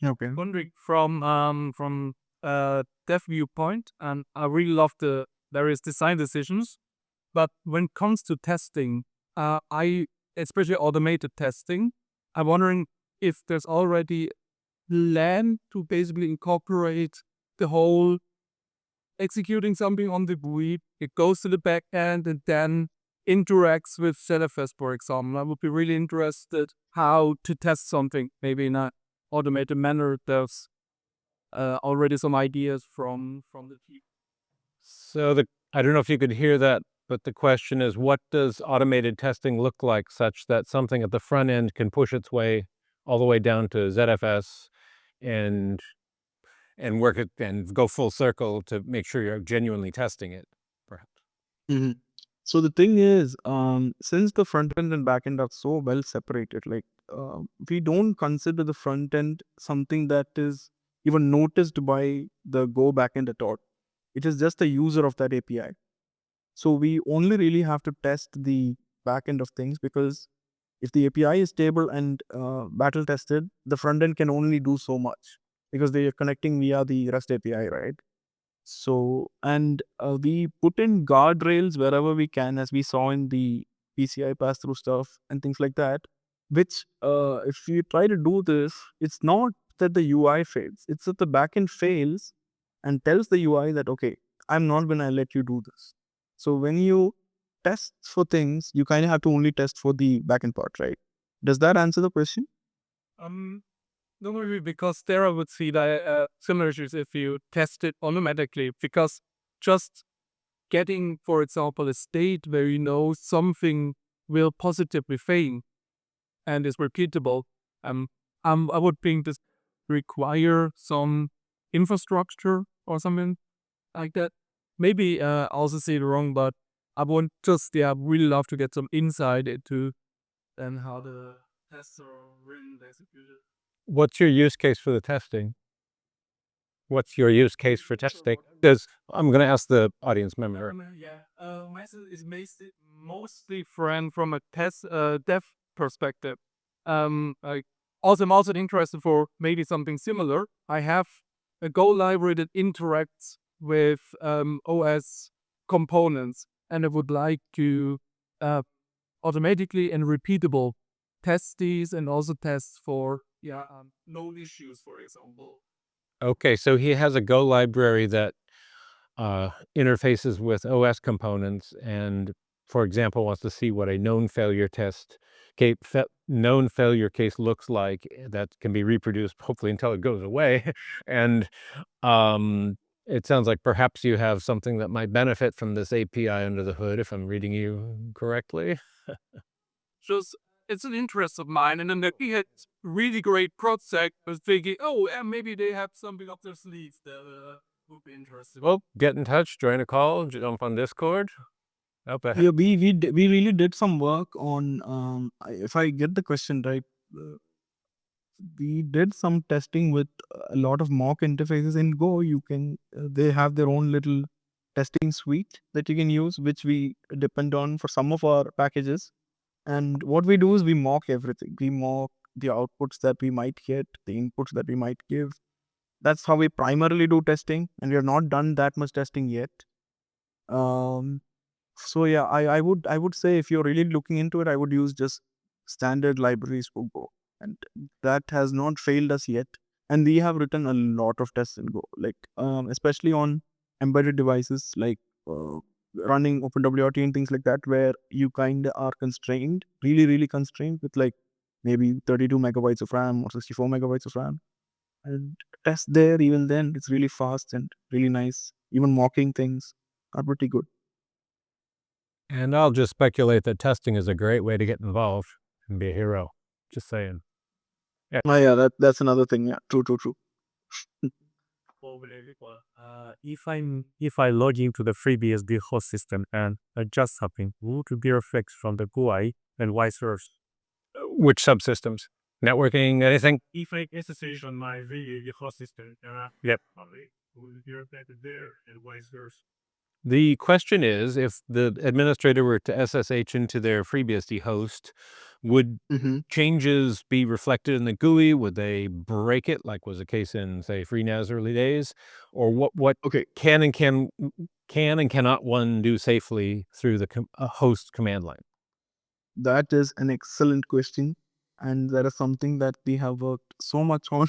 Okay. Wondering from dev viewpoint, and I really love the various design decisions. But when it comes to testing, I especially automated testing, I'm wondering if there's already plan to basically incorporate the whole executing something on the GUI, it goes to the back end and then interacts with ZFS, for example. I would be really interested how to test something, maybe in an automated manner. There's already some ideas from the team. So I don't know if you could hear that, but the question is, what does automated testing look like such that something at the front end can push its way all the way down to ZFS and work it and go full circle to make sure you're genuinely testing it, perhaps? Mm-hmm. So the thing is, since the front end and back end are so well separated, like we don't consider the front end something that is even noticed by the Go backend at all. It is just the user of that API. So we only really have to test the back end of things, because if the API is stable and battle tested, the front end can only do so much because they are connecting via the REST API, right? So, and we put in guardrails wherever we can, as we saw in the PCI pass through stuff and things like that. Which, if you try to do this, it's not that the UI fails, it's that the backend fails and tells the UI that, okay, I'm not going to let you do this. So, when you test for things, you kind of have to only test for the backend part, right? Does that answer the question? No, maybe because there I would see the similar issues if you test it automatically, because just getting, for example, a state where you know something will positively fail and is repeatable, I would think this require some infrastructure or something like that. Maybe I also see it wrong, but I would just really love to get some insight into then how the tests are written, executed. What's your use case for the testing? What's your use case for testing? I'm going to ask the audience member. Method is mostly from a test dev perspective. I'm also interested for maybe something similar. I have a Go library that interacts with OS components, and I would like to automatically and repeatable test these and also test for no issues, for example. Okay, so he has a Go library that interfaces with OS components and, for example, wants to see what a known failure case looks like that can be reproduced, hopefully until it goes away. And It sounds like perhaps you have something that might benefit from this API under the hood, if I'm reading you correctly. Just it's an interest of mine, and then we had really great project. I was thinking, oh, yeah, maybe they have something up their sleeves that would be interesting. Well, get in touch, join a call, jump on Discord. Yeah, we really did some work on if I get the question right, we did some testing with a lot of mock interfaces in Go. You can they have their own little testing suite that you can use, which we depend on for some of our packages. And what we do is we mock everything. We mock the outputs that we might get, the inputs that we might give. That's how we primarily do testing, and we have not done that much testing yet. So yeah, I would say if you're really looking into it, I would use just standard libraries for Go, and that has not failed us yet. And we have written a lot of tests in Go, like especially on embedded devices, like running OpenWRT and things like that, where you kind of are constrained, really constrained with like maybe 32 megabytes of RAM or 64 megabytes of RAM. And test there, even then, it's really fast and really nice. Even mocking things are pretty good. And I'll just speculate that testing is a great way to get involved and be a hero. Just saying. Oh yeah, that's another thing. Yeah, true. If I log into the FreeBSD host system and adjust something, would it be reflected from the GUI and vice versa? Which subsystems? Networking, anything? If I SSH on my VD host system, Yep. would it be reflected there and vice versa? The question is, if the administrator were to SSH into their FreeBSD host, would changes be reflected in the GUI? Would they break it, like was the case in, say, FreeNAS early days? Or what Okay, can and cannot one do safely through the host command line? that is an excellent question, and that is something that we have worked so much on.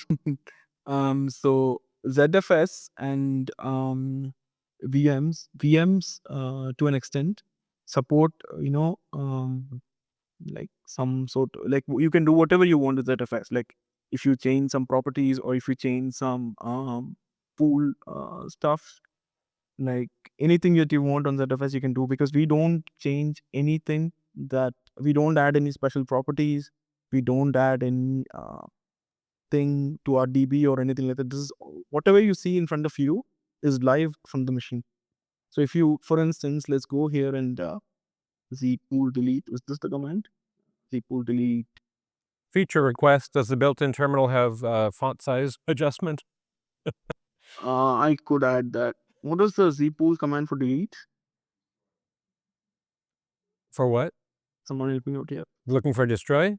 So ZFS and VMs to an extent support, like some sort, like you can do whatever you want with ZFS. Like if you change some properties or if you change some pool stuff, like anything that you want on ZFS you can do, because we don't change anything, that we don't add any special properties, we don't add any thing to our DB or anything like that. This is whatever you see in front of you is live from the machine. So if you, for instance, let's go here and z pool delete, was this the command? Z pool delete. Feature request, does the built-in terminal have font size adjustment? I could add that. What is the z pool command for delete? For what? Someone help me out here. Looking for destroy?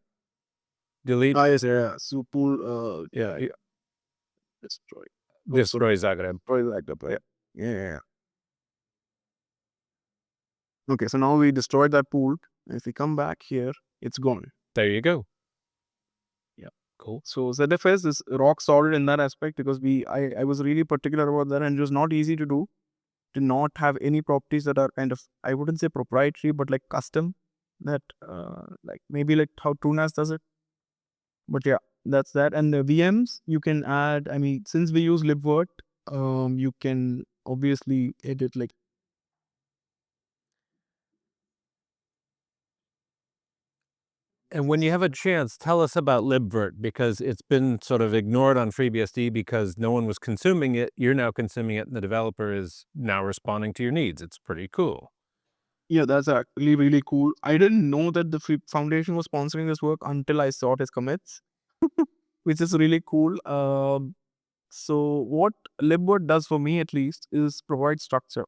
Delete? Yes, yeah. So pool, Yeah. destroy. Destroy Zagreb. Destroy that. Yeah. Okay, so now we destroyed that pool. If we come back here, it's gone. There you go. Yeah. Cool. So ZFS is rock solid in that aspect, because I was really particular about that, and it was not easy to do, to not have any properties that are kind of, I wouldn't say proprietary, but like custom, that like maybe like how TrueNAS does it. But yeah, that's that. And the VMs you can add, I mean, since we use libvirt, you can obviously edit like. And when you have a chance, tell us about libvirt, because it's been sort of ignored on FreeBSD because no one was consuming it. You're now consuming it, and the developer is now responding to your needs. It's pretty cool. Yeah, that's actually really cool. I didn't know that the Free Foundation was sponsoring this work until I saw his commits, which is really cool. So what libvirt does for me, at least, is provide structure.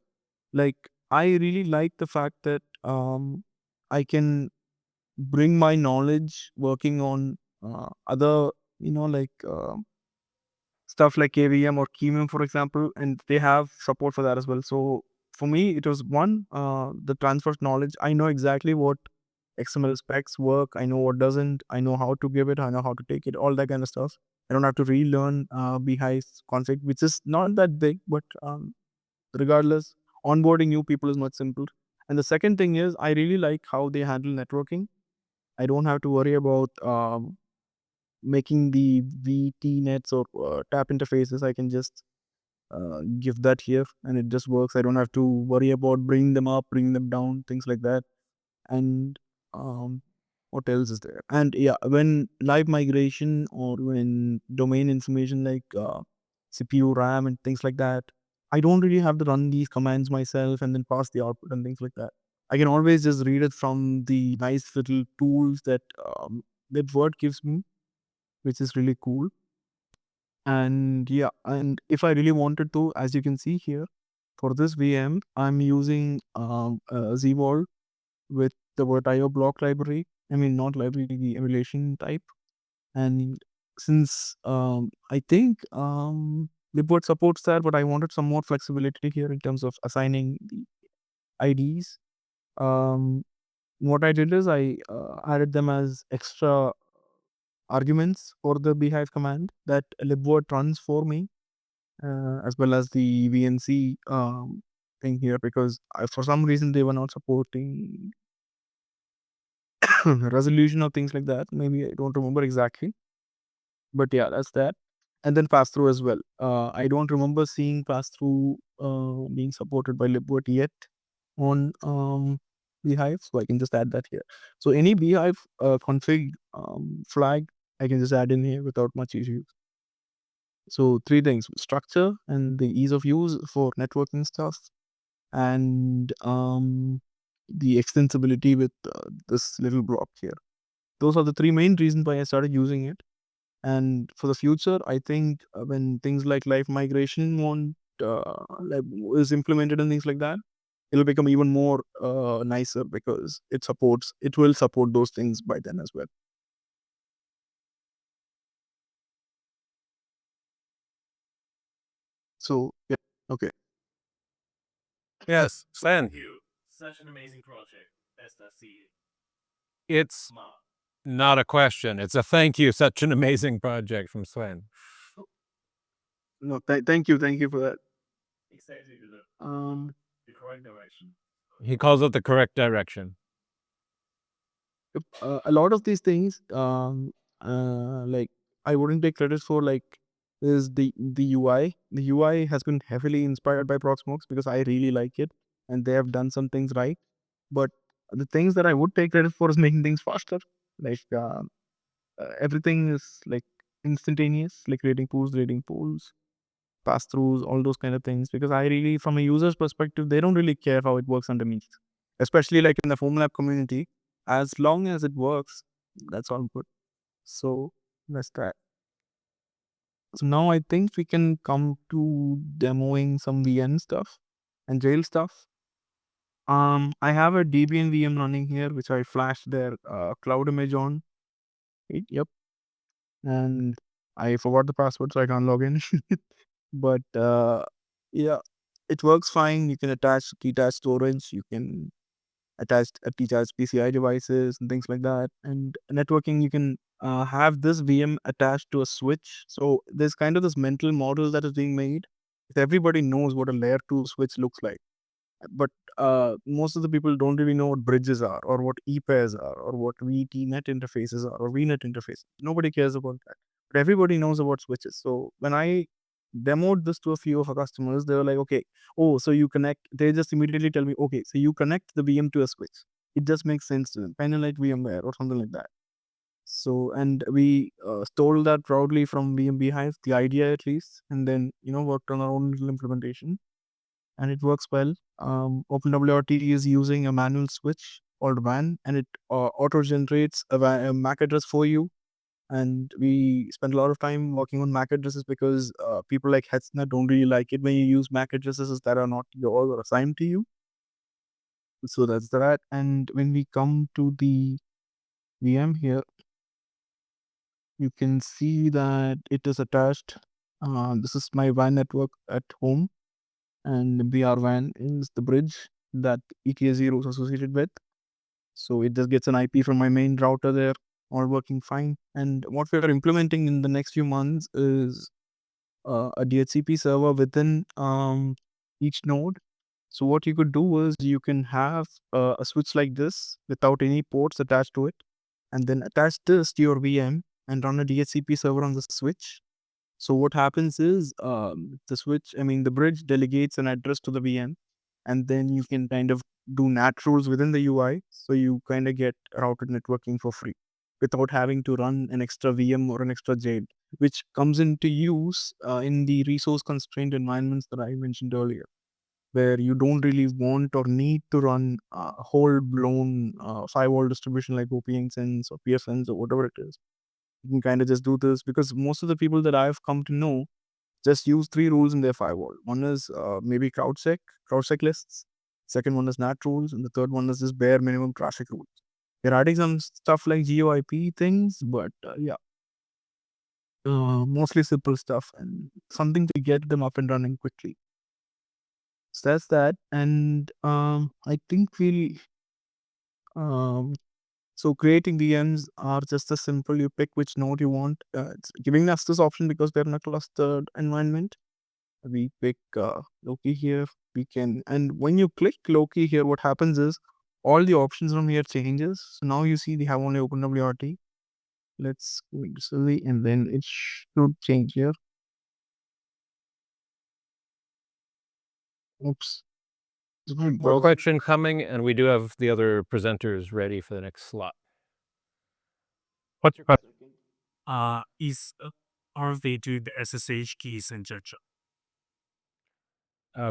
Like I really like the fact that I can bring my knowledge working on other, like stuff like KVM or KeyMem, for example, and they have support for that as well. So for me, it was one, the transfer of knowledge. I know exactly what XML specs work. I know what doesn't. I know how to give it. I know how to take it. All that kind of stuff. I don't have to relearn Beehive's config, which is not that big, but regardless, onboarding new people is much simpler. And the second thing is, I really like how they handle networking. I don't have to worry about making the VT nets or tap interfaces. I can just give that here, and it just works. I don't have to worry about bringing them up, bringing them down, things like that. And what else is there? And yeah, when live migration or when domain information like CPU, RAM, and things like that, I don't really have to run these commands myself and then pass the output and things like that. I can always just read it from the nice little tools that LibWord gives me, which is really cool. And yeah, and if I really wanted to, as you can see here, for this VM, I'm using ZVol with the Vertio block library. I mean, not library, the emulation type. And since I think libvirt supports that, but I wanted some more flexibility here in terms of assigning the IDs. What I did is I added them as extra arguments for the beehive command that libvirt runs for me, as well as the VNC thing here, because for some reason they were not supporting resolution or things like that. Maybe I don't remember exactly, but yeah, that's that. And then pass through as well. I don't remember seeing pass through being supported by libvirt yet on Beehive, so I can just add that here. So any Beehive config flag, I can just add in here without much issues. So three things: structure and the ease of use for networking stuff, and the extensibility with this little block here. Those are the three main reasons why I started using it. And for the future, I think when things like live migration like, is implemented and things like that, it'll become even more nicer because it will support those things by then as well. So yeah, okay. Yes, Sven. Such an amazing project. Best I see it. It's not a question. It's a thank you. Such an amazing project from Sven. No, thank you for that. Exactly Um, the correct direction. He calls it the correct direction. a lot of these things, like I wouldn't take credit for, like, is the UI. The UI has been heavily inspired by Proxmox because I really like it, and they have done some things right. But the things that I would take credit for is making things faster. Like everything is like instantaneous, like rating pools, pass throughs, all those kind of things. Because I really, from a user's perspective, they don't really care how it works underneath, especially like in the Formlab community. As long as it works, that's all good. So let's try. So now I think we can come to demoing some VM stuff and jail stuff. I have a Debian VM running here, which I flashed their cloud image on. Yep. And I forgot the password, so I can't log in. But yeah, it works fine. You can attach detached storage. You can attach detached PCI devices and things like that. And networking, you can have this VM attached to a switch. So there's kind of this mental model that is being made. If everybody knows what a layer 2 switch looks like, but most of the people don't really know what bridges are or what e-pairs are or what VTNet interfaces are or VNet interfaces. Nobody cares about that, but everybody knows about switches. So when I demoed this to a few of our customers, they were like, okay, oh, so you connect, they just immediately tell me, okay, so you connect the VM to a switch. It just makes sense to them, kind of like VMware or something like that. So, and we stole that proudly from VM Beehive, the idea at least, and then, worked on our own little implementation, and it works well. OpenWRT is using a manual switch called WAN, and it auto generates a MAC address for you. And we spend a lot of time working on MAC addresses because people like Hetzner don't really like it when you use MAC addresses that are not yours or assigned to you. So that's that. And when we come to the VM here, you can see that it is attached. This is my WAN network at home, and BR-WAN is the bridge that ETS0 is associated with. So it just gets an IP from my main router there, all working fine. And what we are implementing in the next few months is a DHCP server within each node. So what you could do is you can have a switch like this without any ports attached to it, and then attach this to your VM and run a DHCP server on the switch. So what happens is the bridge delegates an address to the VM, and then you can kind of do NAT rules within the UI. So you kind of get routed networking for free without having to run an extra VM or an extra jail, which comes into use in the resource constrained environments that I mentioned earlier, where you don't really want or need to run a whole blown firewall distribution like OPNsense or PFNs or whatever it is. You can kind of just do this because most of the people that I've come to know just use three rules in their firewall. One is maybe CrowdSec lists. Second one is NAT rules, and the third one is just bare minimum traffic rules. They're adding some stuff like GeoIP things, but mostly simple stuff and something to get them up and running quickly. So that's that, and I think um, so creating VMs are just as simple. You pick which node you want. It's giving us this option because we're in a clustered environment. We pick Loki here. We can, and when you click Loki here, what happens is all the options from here changes. So now you see they have only OpenWRT. Let's go into Sylve, and then it should change here. Oops. More question coming, and we do have the other presenters ready for the next slot. What's your question? Are they doing the SSH keys injection?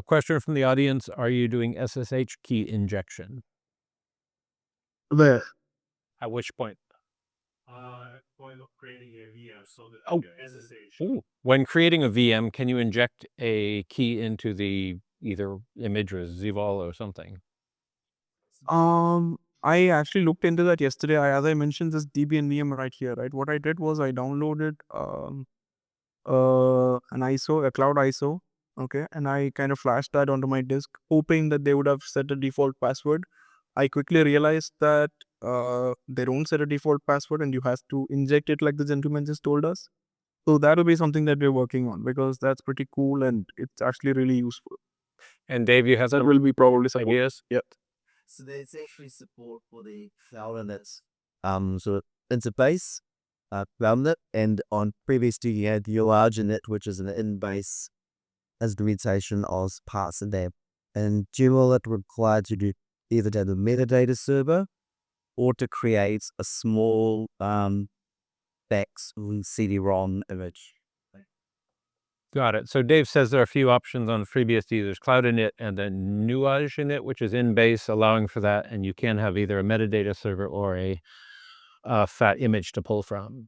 Question from the audience: are you doing SSH key injection? Where? At which point? Point of creating a VM so that Oh. your SSH. Ooh. When creating a VM, can you inject a key into the either image or ZVol or something? I actually looked into that yesterday. As I mentioned, this Debian VM right here, right? What I did was I downloaded an ISO, a cloud ISO, okay, and I kind of flashed that onto my disk, hoping that they would have set a default password. I quickly realized that they don't set a default password, and you have to inject it like the gentleman just told us. So that will be something that we're working on because that's pretty cool and it's actually really useful. And Dave, you have That some will be probably some ideas? Yep. So there's actually support for the Cloudnet sort of interface, Cloudnet, and on FreeBSD you had Eurobhyvecon, which is an in-base implementation of parts of that. And generally it requires you to either have a metadata server or to create a small BAX CD-ROM image. Got it. So Dave says there are a few options on FreeBSD. There's Cloud Init and then Nuage Init, which is in base, allowing for that. And you can have either a metadata server or a fat image to pull from.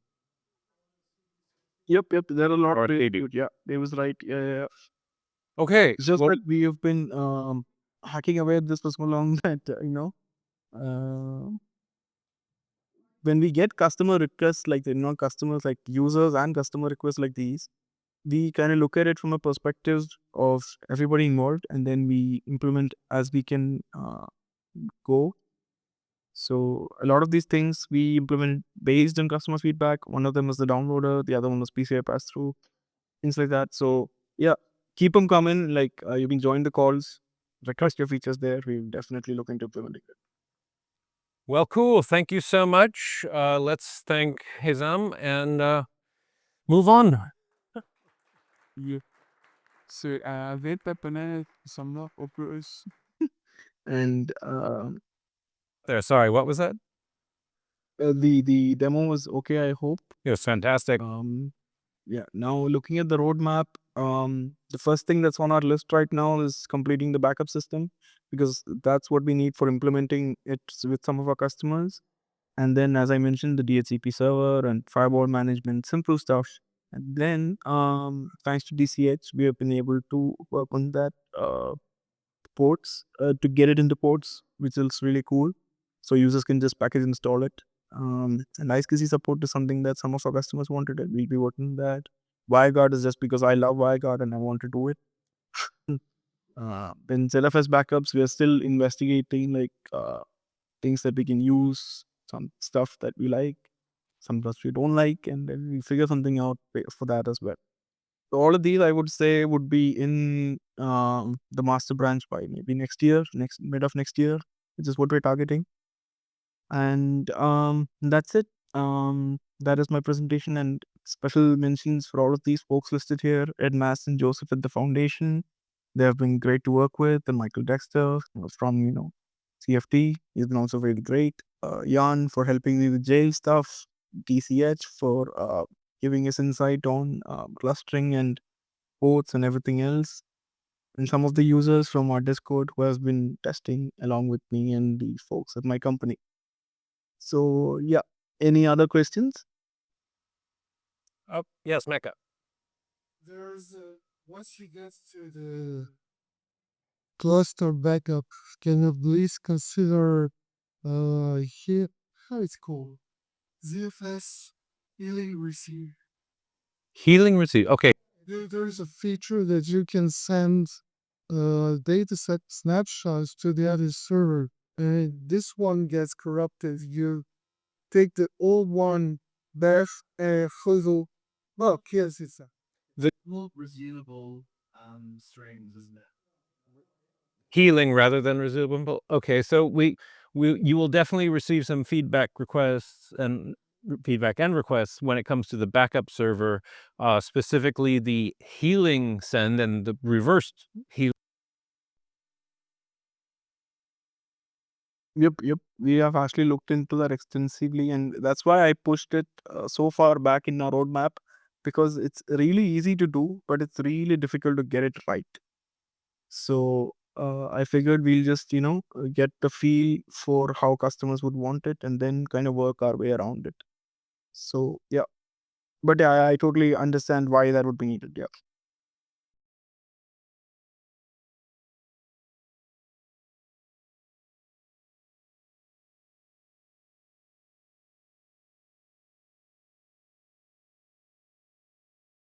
Yep. There are a lot Or of they ways do. to it. Yeah, Dave was right. Yeah. Okay. It's just well, that we have been hacking away at this for so long that when we get customer requests like customers like users and customer requests like these, we kind of look at it from a perspective of everybody involved, and then we implement as we can go. So a lot of these things we implement based on customer feedback. One of them is the downloader, the other one was PCI pass through, things like that. So yeah, keep them coming. Like you can join the calls, request your features there. We'll definitely look into implementing it. well, cool. Thank you so much. Let's thank Hizam and move on. Yeah. Så webwebbene samler opgøres. And There. Sorry, what was that? the demo was okay, I hope. It was fantastic. Yeah, now looking at the roadmap, the first thing that's on our list right now is completing the backup system because that's what we need for implementing it with some of our customers. And then, as I mentioned, the DHCP server and firewall management, simple stuff. And then, thanks to DCH, we have been able to work on that ports to get it into ports, which is really cool. So users can just package install it. And ISKC support is something that some of our customers wanted, and we'll be working on that. WireGuard is just because I love WireGuard and I want to do it. Then ZFS backups, we are still investigating things that we can use, some stuff that we like, some stuff we don't like, and then we figure something out for that as well. So all of these, I would say, would be in the master branch by maybe next year, mid of next year, which is what we're targeting. And that's it. That is my presentation, and special mentions for all of these folks listed here: Ed Mass and Joseph at the foundation. They have been great to work with. And Michael Dexter from CFT, he's been also really great. Jan for helping me with jail stuff. DCH for giving us insight on clustering and ports and everything else. And some of the users from our Discord who has been testing along with me and the folks at my company. So yeah, any other questions? Oh, yes, Mecca. There's once you get to the cluster backup, can you please consider here how it's called ZFS healing receive? Healing receive. Okay. There's a feature that you can send dataset snapshots to the other server, and this one gets corrupted. You take the old one back and fizzle. Well, yes, it's a More resumable strings, isn't it? Healing rather than resumable. Okay, so you will definitely receive some feedback and requests when it comes to the backup server, specifically the healing send and the reversed heal. Yep. We have actually looked into that extensively, and that's why I pushed it so far back in our roadmap, because it's really easy to do, but it's really difficult to get it right. So I figured we'll just get the feel for how customers would want it, and then kind of work our way around it. So yeah, but yeah, I totally understand why that would be needed. Yeah.